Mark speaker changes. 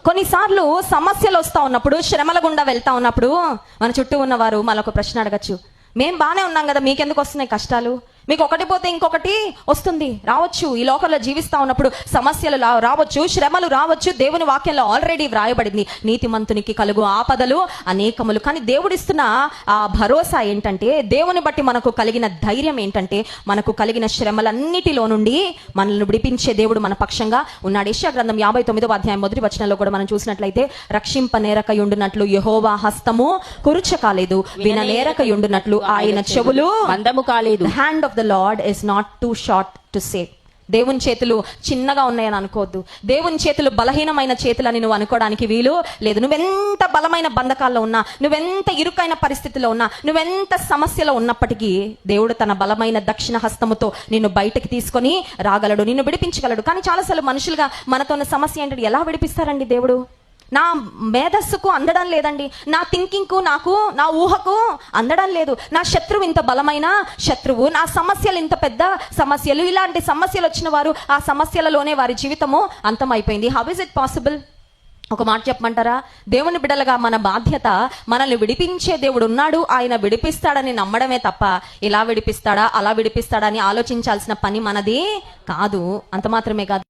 Speaker 1: కొన్నిసార్లు సమస్యలు వస్తా ఉన్నప్పుడు, శ్రమల గుండా వెళ్తా ఉన్నప్పుడు మన చుట్టూ ఉన్నవారు మనకు ప్రశ్న అడగచ్చు, మేం బానే ఉన్నాం కదా, మీకెందుకు వస్తున్నాయి కష్టాలు? మీకు ఒకటి పోతే ఇంకొకటి వస్తుంది, రావచ్చు. ఈ లోకంలో జీవిస్తా ఉన్నప్పుడు సమస్యలు రావచ్చు, శ్రమలు రావచ్చు. దేవుని వాక్యంలో ఆల్రెడీ వ్రాయబడింది, నీతిమంతునికి కలుగు ఆపదలు అనేకములు. కానీ దేవుడిస్తున్న ఆ భరోసా ఏంటంటే, దేవుని బట్టి మనకు కలిగిన ధైర్యం ఏంటంటే, మనకు కలిగిన శ్రమలన్నిటిలో నుండి మనల్ని విడిపించే దేవుడు మన పక్షంగా ఉన్నాడు. యెషయా గ్రంథం 59వ అధ్యాయం 1వ వచనంలో కూడా మనం చూసినట్లయితే, రక్షింపనేరకయుండునట్లు యెహోవా హస్తము కురుచ కాలేదు, విననేరకయుండునట్లు ఆయన చెవులు
Speaker 2: మందము కాలేదు.
Speaker 1: Hand of the lord is not two short to save. దేవుని చేతులు చిన్నగా ఉన్నాయని అనుకోవద్దు. దేవుని చేతులు బలహీనమైన చేతులని నువ్వు అనుకోవడానికి వీలు లేదు. నువ్వెంత బలమైన బంధకాల్లో ఉన్నా, నువ్వెంత ఇరుకైన పరిస్థితిలో ఉన్నా, నువ్వెంత సమస్యలో ఉన్నప్పటికీ దేవుడు తన బలమైన దక్షిణ హస్తముతో నిన్ను బయటకు తీసుకొని రాగలడు, నిన్ను విడిపించగలడు. కానీ చాలాసార్లు మనుషులుగా మనతో ఉన్న సమస్య ఏంటంటే, ఎలా విడిపిస్తారండి దేవుడు? నా మేధస్సుకు అందడం లేదండి, నా థింకింగ్కు, నాకు, నా ఊహకు అందడం లేదు. నా శత్రువు ఇంత బలమైన శత్రువు, నా సమస్యలు ఇంత పెద్ద సమస్యలు. ఇలాంటి సమస్యలు వచ్చిన వారు ఆ సమస్యలలోనే వారి జీవితము అంతమైపోయింది. How is it possible? ఒక మాట చెప్పమంటారా? దేవుని బిడ్డలుగా మన బాధ్యత, మనల్ని విడిపించే దేవుడు ఉన్నాడు, ఆయన విడిపిస్తాడని నమ్మడమే తప్ప, ఇలా విడిపిస్తాడా అలా విడిపిస్తాడా అని ఆలోచించాల్సిన పని మనది కాదు. అంత మాత్రమే కాదు,